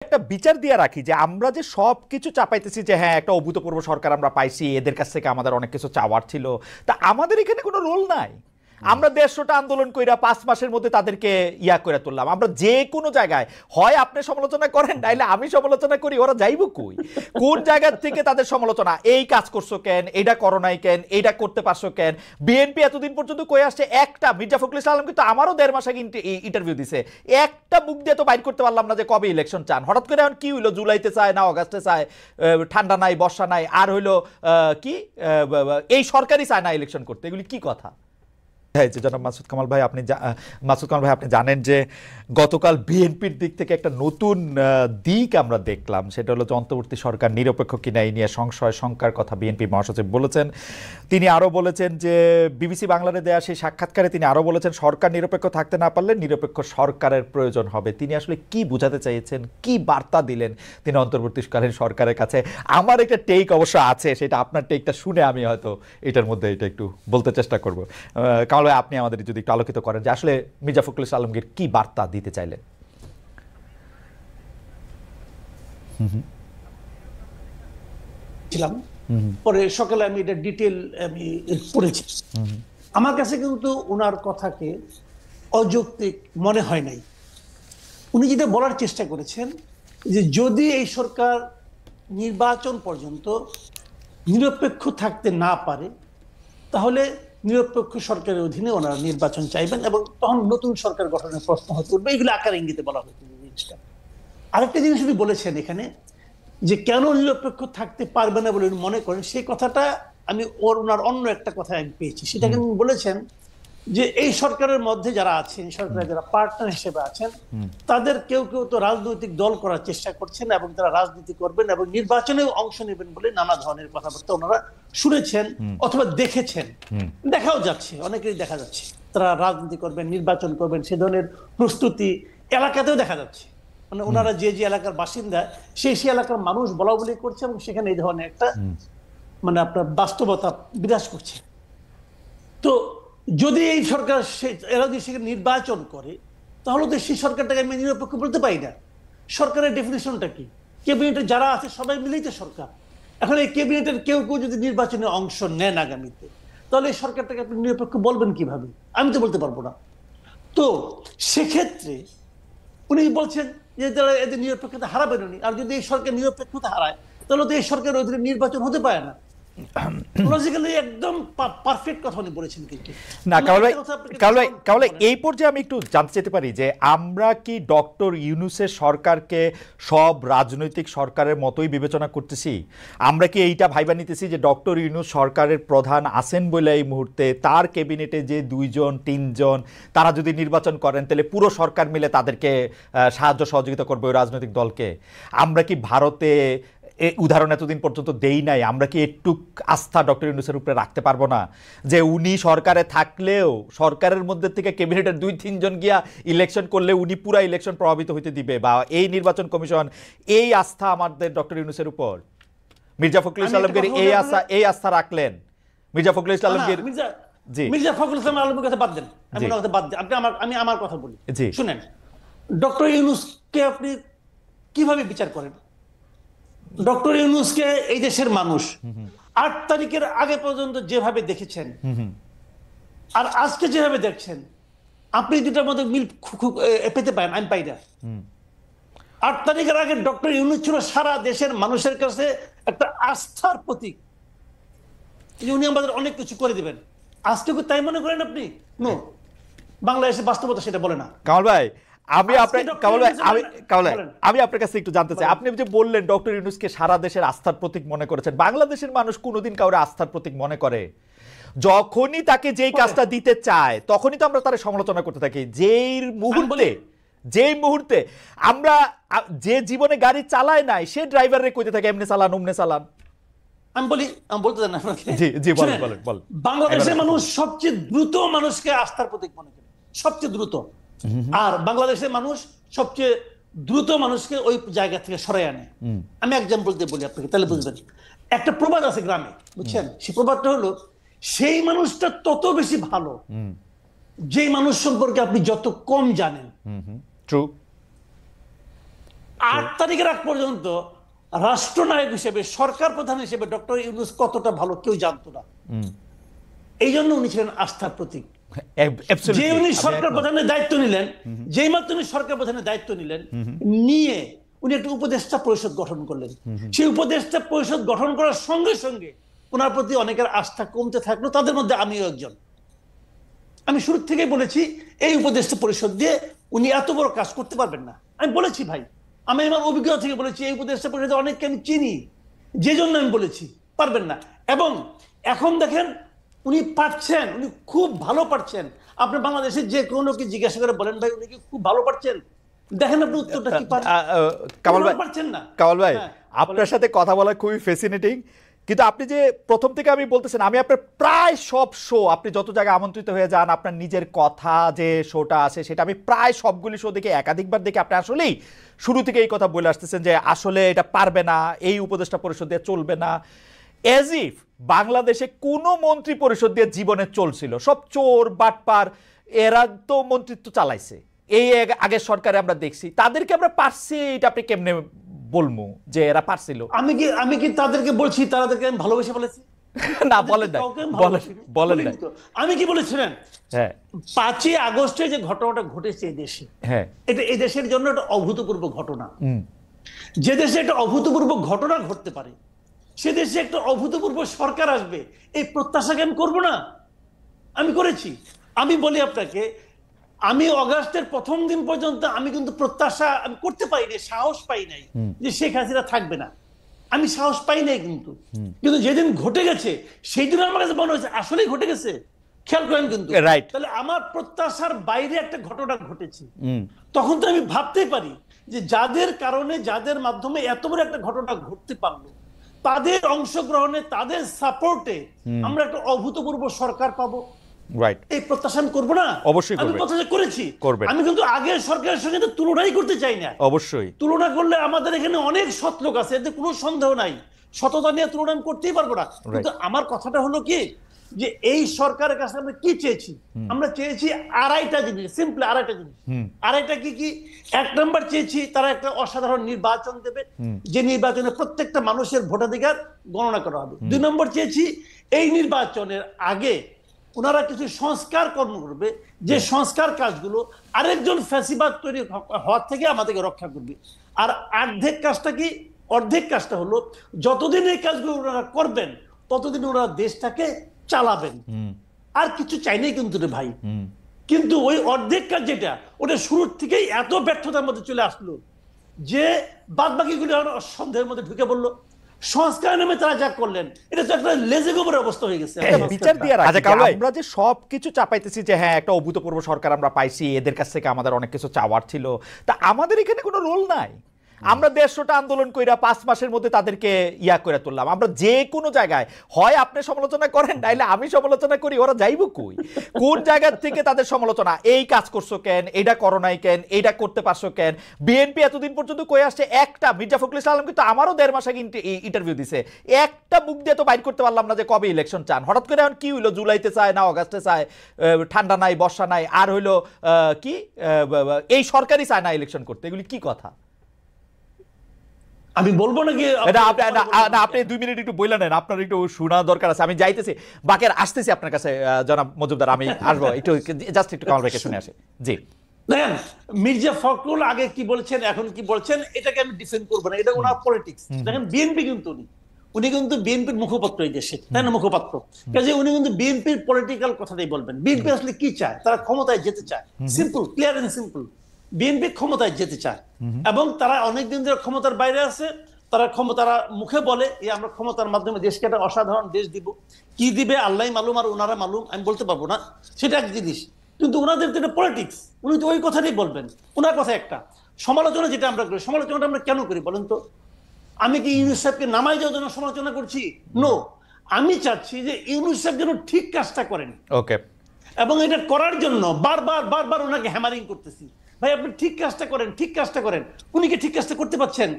একটা বিচার দিয়ে রাখি যে আমরা যে সব কিছু চাপাইতেছি যে হ্যাঁ একটা অভূতপূর্ব সরকার আমরা পাইছি, এদের কাছ থেকে আমাদের অনেক কিছু চাওয়ার ছিল, তা আমাদের এখানে কোনো রোল নাই। আমরা 150টা আন্দোলন কইরা 5 মাসের মধ্যে তাদেরকে ইয়া করে তুললাম। আমরা যে কোনো জায়গায় হয় আপনি সমালোচনা করেন, নাইলে আমি সমালোচনা করি, ওরা যাইব কই? কোন জায়গা থেকে তাদের সমালোচনা? এই কাজ করছো কেন, এইটা করো নাই কেন, এইটা করতে পারছো কেন? বিএনপি এতদিন পর্যন্ত কই আসছে, একটা মির্জা ফখরুল ইসলাম কিন্তু আমারও 1.5 মাস আগে ইন্টারভিউ দিছে, একটা মুখ দিয়ে তো বাইর করতে পারলাম না যে কবে ইলেকশন চান। হঠাৎ করে এখন কি হইলো, জুলাইতে চায় না অগাস্টে চায়, ঠান্ডা নাই বর্ষা নাই, আর হইলো কি এই সরকারই চায় না ইলেকশন করতে, এগুলি কি কথা? জনাব মাসুদ কামাল ভাই, আপনি জানেন যে গতকাল বিএনপির দিক থেকে একটা নতুন দিক আমরা দেখলাম, সেটা হলো যে অন্তর্বর্তী সরকার নিরপেক্ষ কিনা এই নিয়ে সংশয় শঙ্কার কথা বিএনপি মহাসচিব বলেছেন। তিনি আরও বলেছেন যে বিবিসি বাংলারে দেয়া সেই সাক্ষাৎকারে তিনি আরও বলেছেন সরকার নিরপেক্ষ থাকতে না পারলে নিরপেক্ষ সরকারের প্রয়োজন হবে। তিনি আসলে কি বোঝাতে চাইছেন, কি বার্তা দিলেন তিনি অন্তর্বর্তীকালীন সরকারের কাছে? আমার একটা টেক অবশ্য আছে, সেটা আপনার টেকটা শুনে আমি হয়তো এটার মধ্যে এটা একটু বলতে চেষ্টা করবো। কামাল ভাই, আপনি আমাদের যদি একটু আলোকিত করেন যে আসলে মির্জা ফখরুল ইসলাম আলমগীর কি বার্তা দিতে চাইলেন। পরে সকালে আমি এটা ডিটেল আমি পড়েছি। আমার কাছে কিন্তু ওনার কথাকে অযৌক্তিক মনে হয় নাই। উনি যেটা বলার চেষ্টা করেছেন যে যদি এই সরকার নির্বাচন পর্যন্ত নিরপেক্ষ থাকতে না পারে তাহলে নিরপেক্ষ সরকারের অধীনে ওনারা নির্বাচন চাইবেন এবং তখন নতুন সরকার গঠনের প্রশ্ন হতে উঠবে। এগুলো আকার ইঙ্গিতে বলা হয়েছে জিনিসটা। আরেকটা জিনিস উনি বলেছেন এখানে যে কেন নিরপেক্ষ থাকতে পারবে না বলে মনে করেন, সেই কথাটা আমি ওনার অন্য একটা কথা আমি পেয়েছি। সেটা কিন্তু বলেছেন যে এই সরকারের মধ্যে যারা আছেন, সরকারের যারা পার্টনার হিসেবে আছেন, তাদের কেউ কেউ তো রাজনৈতিক দল করার চেষ্টা করছেন এবং তারা রাজনীতি করবেন এবং নির্বাচনেও অংশ নেবেন বলে নানা ধরনের কথাবার্তা ওনারা শুনেছেন অথবা দেখেছেন। দেখাও যাচ্ছে, অনেকেই দেখা যাচ্ছে তারা রাজনীতি করবেন, নির্বাচন করবেন, সে ধরনের প্রস্তুতি এলাকাতেও দেখা যাচ্ছে। মানে ওনারা যে যে এলাকার বাসিন্দা সেই এলাকার মানুষ বলা বলি করছে এবং সেখানে এই ধরনের একটা মানে আপনার বাস্তবতা বিরাজ করছে। তো যদি এই সরকার এরা যদি সেখানে নির্বাচন করে তাহলে তো সেই সরকারটাকে আমি নিরপেক্ষ বলতে পারি না। সরকারের ডেফিনেশনটা কি? ক্যাবিনেটে যারা আছে সবাই মিলেই তো সরকার। এখন এই ক্যাবিনেটের কেউ কেউ যদি নির্বাচনে অংশ নেন আগামীতে, তাহলে এই সরকারটাকে আপনি নিরপেক্ষ বলবেন কিভাবে? আমি তো বলতে পারবো না। তো সেক্ষেত্রে উনি বলছেন যে যারা এদের নিরপেক্ষতা হারাবেন উনি, আর যদি এই সরকার নিরপেক্ষতা হারায় তাহলে তো এই সরকারের অধীনে নির্বাচন হতে পারে না। লজিক্যালি একদম পারফেক্ট কথা উনি বলেছেন। কিন্তু না কামাল ভাই, এই পর্যায়ে আমি একটু জানতে চাইতে পারি যে আমরা কি ডক্টর ইউনূসের সরকারকে সব রাজনৈতিক সরকারের মতোই বিবেচনা করতেছি? আমরা কি এইটা ভাইবা নিতেছি যে ডক্টর ইউনূস সরকারের প্রধান আছেন বলে এই মুহূর্তে তার ক্যাবিনেটে যে 2 জন 3 জন তারা যদি নির্বাচন করেন তাহলে পুরো সরকার মিলে তাদেরকে সাহায্য সহযোগিতা করবে ওই রাজনৈতিক দলকে? আমরা কি ভারতে উদাহরণ এতদিন পর্যন্ত দেই নাই, আমরা কি একটু আস্থা ডক্টর ইউনূসের উপরে রাখতে পারবো না যে উনি সরকারে থাকলেও সরকারের মধ্যে থেকে ক্যাবিনেটের 2-3 জন গিয়া ইলেকশন করলে উনি পুরা ইলেকশন প্রভাবিত হইতে দিবে, বা এই নির্বাচন কমিশন এই আস্থা আমাদের ডক্টর ইউনূসের উপর? মির্জা ফখরুল ইসলাম আলমগীর এই আস্থা রাখলেন? মির্জা ফখরুল ইসলাম আলমগীর মির্জা ফখরুল ইসলাম আলমগীর কথা বাদ দেন, আমি আমার কথা বলি। শুনেন, ডক্টর ইউনূসকে আপনি কিভাবে বিচার করেন? ডক্টর ইউনূসকে এই দেশের মানুষ 8 তারিখের আগে পর্যন্ত যেভাবে দেখেছেন আর আজকে যেভাবে দেখছেন, আপনি দুটার মধ্যে মিল পেতে পারেন, আমি পাই না। 8 তারিখের আগে ডক্টর ইউনূস ছিল সারা দেশের মানুষের কাছে একটা আস্থার প্রতীক, উনি আমাদের অনেক কিছু করে দিবেন। আজকে কি তাই মনে করেন আপনি? নো, বাংলাদেশের বাস্তবতা সেটা বলে না। কামাল ভাই, আমি আপনার কাছে একটু জানতে চাই, আপনি যে বললেন ডক্টর ইউনূসকে সারা দেশের আস্থার প্রতীক মনে করেছেন, বাংলাদেশের মানুষ কোনোদিন কাউরে আস্থার প্রতীক মনে করে? যখনই তাকে যেই কাজটা দিতে চায় তখনই তো আমরা তার সমালোচনা করতে থাকি। যেই মুহূর্তে আমরা যে জীবনে গাড়ি চালায় নাই সে ড্রাইভারে কইতে থাকে এমনি চালান অমনে চালান। আমি বলতে দেন আপনাকে। জি বলেন। বাংলাদেশের মানুষ সবচেয়ে দ্রুত মানুষকে আস্থার প্রতীক মনে করে, সবচেয়ে দ্রুত। আর বাংলাদেশের মানুষ সবচেয়ে দ্রুত মানুষকে ওই জায়গা থেকে সরাই আনে। আমি এক্সাম্পল দিয়ে বলি আপনাকে, তাহলে বুঝবেন। একটা প্রবাদ আছে গ্রামে, বুঝছেন? সেই প্রবাদটা হলো, সেই মানুষটা তত বেশি ভালো যেই মানুষ সম্পর্কে আপনি যত কম জানেন। ট্রু। 8 তারিখের আগ পর্যন্ত রাষ্ট্রনায়ক হিসেবে, সরকার প্রধান হিসেবে ডক্টর ইউনূস কতটা ভালো কেউ জানতো না। এই জন্য উনি ছিলেন আস্থার প্রতীক। যে উনি সরকার প্রধানের দায়িত্ব নিলেন, যেই মাত্র উনি সরকার প্রধানের দায়িত্ব নিলেন, নিয়ে উনি একটা উপদেষ্টা পরিষদ গঠন করলেন। সেই উপদেষ্টা পরিষদ গঠন করার সঙ্গে সঙ্গে ওনার প্রতি অনেকের আস্থা কমতে থাকলো, তাদের মধ্যে আমিও একজন। আমি শুরু থেকেই বলেছি এই উপদেষ্টা পরিষদ দিয়ে উনি এত বড় কাজ করতে পারবেন না। আমি বলেছি ভাই, আমি আমার অভিজ্ঞতা থেকে বলেছি, এই উপদেষ্টা পরিষদে অনেককে আমি চিনি, যে জন্য আমি বলেছি পারবেন না। এবং এখন দেখেন উনি পারছেন, উনি খুব ভালো পারছেন। আপনি বাংলাদেশের যে কোনো কি জিজ্ঞাসা করে বলেন ভাই উনি কি খুব ভালো পারছেন, দেখেন আপনি উত্তরটা কি পারছেন না। কামাল ভাই, আপনার সাথে কথা বলা খুবই ফ্যাসিনেটিং, কিন্তু আপনি যে প্রথম থেকে আমি বলতেছেন, আমি আপনার প্রায় সব শো, আপনি যত জায়গায় আমন্ত্রিত হয়ে যান, আপনার নিজের কথা যে শোটা আছে সেটা আমি প্রায় সবগুলি শো দেখে একাধিকবার দেখে আপনি আসলেই শুরু থেকে এই কথা বলে আসতেছেন যে আসলে এটা পারবে না, এই উপদেষ্টা পরিষদ দিয়ে চলবে না। এজ ইফ বাংলাদেশে কোনো মন্ত্রী পরিষদ দিয়ে জীবনে চলছিল, সব চোর বাটপার, এরা তো মন্ত্রিত্ব চালাইছে এই আগের সরকারে আমরা দেখছি, তাদেরকে আমরা পারছি, এটা আপনি কেমনে বলবো যে এরা পারছিল? আমি কি তাদেরকে বলছি তাদেরকে আমি ভালোবেসে বলেছি? না, বলেন না, বলেন না। আমি কি বলেছিলেন? হ্যাঁ, 5ই আগস্টে যে ঘটনাটা ঘটেছে এই দেশে, হ্যাঁ, এটা এই দেশের জন্য একটা অভূতপূর্ব ঘটনা। যে দেশে একটা অভূতপূর্ব ঘটনা ঘটতে পারে, সে দেশে একটা অভূতপূর্ব সরকার আসবে, এই প্রত্যাশাকে আমি করবো না? আমি করেছি। আমি বলি আপনাকে, আমি অগাস্টের প্রথম দিন পর্যন্ত আমি কিন্তু প্রত্যাশা আমি করতে পারিনি, সাহস পাই নাই যে শেখ হাসিনা থাকবে না। আমি সাহস পাই নাই, কিন্তু যেদিন ঘটে গেছে সেই দিন আমার কাছে মনে হয়েছে আসলেই ঘটে গেছে। খেয়াল করেন কিন্তু, তাহলে আমার প্রত্যাশার বাইরে একটা ঘটনা ঘটেছে। তখন তো আমি ভাবতেই পারি যে যাদের কারণে, যাদের মাধ্যমে এত বড় একটা ঘটনা ঘটতে পারলো, তাদের অংশগ্রহণে, তাদের সাপোর্টে আমরা একটা অভূতপূর্ব সরকার পাবো, এই প্রত্যাশা আমি করবো না? অবশ্যই আমি প্রত্যাশা করেছি। আমি কিন্তু আগের সরকারের সঙ্গে তো তুলনাই করতে চাই না। অবশ্যই তুলনা করলে আমাদের এখানে অনেক সৎ লোক আছে, এতে কোনো সন্দেহ নাই, সততা নিয়ে তুলনা আমি করতেই পারবো না। কিন্তু আমার কথাটা হলো কি, যে এই সরকারের কাছে আমরা কি চেয়েছি? আমরা চেয়েছি আড়াইটা জিনিস, সিম্পলি আড়াইটা জিনিস। আড়াইটা কি কি? 1 নম্বর চেয়েছি তারা একটা অসাধারণ নির্বাচন দেবে, যে নির্বাচনে প্রত্যেকটা মানুষের ভোটাধিকার গণনা করা হবে। 2 নম্বর চেয়েছি এই নির্বাচনের আগে ওনারা কিছু সংস্কার কর্ম করবে, যে সংস্কার কাজগুলো আরেকজন ফ্যাসিবাদ তৈরি হওয়ার থেকে আমাদেরকে রক্ষা করবে। আর অর্ধেক কাজটা কি? অর্ধেক কাজটা হলো যতদিন এই কাজগুলো ওনারা করবেন ততদিন ওনারা দেশটাকে চালাবেন। আর কিছু চাই নাই কিন্তু রে ভাই। কিন্তু ওই অর্ধেক কাজ যেটা, ওটা শুরুর থেকেই এত ব্যর্থতার মধ্যে চলে আসলো যে বাদ বাকিগুলো সন্দেহের মধ্যে ঢুকে পড়লো। সংস্কার নামে তারা যা করলেন, এটা তো একটা লেজে গোবরের অবস্থা হয়ে গেছে। বিচার দিয়ে আমরা যে সবকিছু চাপাইতেছি যে হ্যাঁ একটা অভূতপূর্ব সরকার আমরা পাইছি, এদের কাছ থেকে আমাদের অনেক কিছু চাওয়ার ছিল, তা আমাদের এখানে কোনো রোল নাই। আমরা 150টা আন্দোলন কইরা 5 মাসের মধ্যে তাদেরকে ইয়া করে তুললাম। আমরা যে কোনো জায়গায় হয় আপনি সমালোচনা করেন, নাইলে আমি সমালোচনা করি, ওরা যাইব কই? কোন জায়গা থেকে তাদের সমালোচনা? এই কাজ করছো কেন, এইটা করো নাই কেন, এইটা করতে পারছো কেন? বিএনপি এতদিন পর্যন্ত কই আসছে, একটা মির্জা ফখরুল ইসলাম কিন্তু আমারও 1.5 মাস আগে ইন্টারভিউ দিছে, একটা মুখ দিয়ে তো বাইর করতে পারলাম না যে কবে ইলেকশন চান। হঠাৎ করে এখন কি হইলো, জুলাইতে চায় না অগাস্টে চায়, ঠান্ডা নাই বর্ষা নাই, আর হইলো কি এই সরকারই চায় না ইলেকশন করতে, এগুলি কি কথা? আমি বলবো নাকি আপনি 2 মিনিট একটু বইলা নেন, আপনার একটু শোনা দরকার আছে। আমি যাইতেছি, বাকের আসতেছি আপনার কাছে জনাব মজুমদার, আমি আসবো একটু, জাস্ট একটু কামাল ভাইকে শুনে আসে। জি দেখেন, মির্জা ফখরুল আগে কি বলছেন, এখন কি বলছেন, এটাকে আমি ডিফেন্ড করবো না, এটা ওনার পলিটিক্স। দেখেন বিএনপি কিন্তু উনি কিন্তু বিএনপির মুখপাত্র এই দেশে, তাই না? মুখপাত্র, কাজে উনি কিন্তু বিএনপির পলিটিক্যাল কথাটাই বলবেন। বিএনপি আসলে কি চায়? তারা ক্ষমতায় যেতে চায়, simple, clear and simple. BNP ক্ষমতায় যেতে চায় এবং তারা অনেকদিন ধরে ক্ষমতার বাইরে আছে। তারা মুখে বলে আমরা ক্ষমতার মাধ্যমে দেশকে একটা অসাধারণ দেশ দিব, কি দিবে আল্লাহ মালুম আর ওনারা মালুম, আমি বলতে পারবো না, সেটা এক জিনিস। কিন্তু ওনাদের তো এটা পলিটিক্স, উনি তো ওই কথাটাই বলবেন। ওনার কথা একটা। সমালোচনা যেটা আমরা করি, সমালোচনাটা আমরা কেন করি বলেন তো? আমি কি ইউনূস সাহেবকে নামাই যাওয়ার জন্য সমালোচনা করছি? নো, আমি চাচ্ছি যে ইউনূস সাহেব যেন ঠিক কাজটা করেন। ওকে, এবং এটা করার জন্য বারবার ওনাকে হ্যামারিং করতেছি, ভাই আপনি ঠিক কাজটা করেন, ঠিক কাজটা করেন। উনি কি ঠিক কাজটা করতে পারছেন?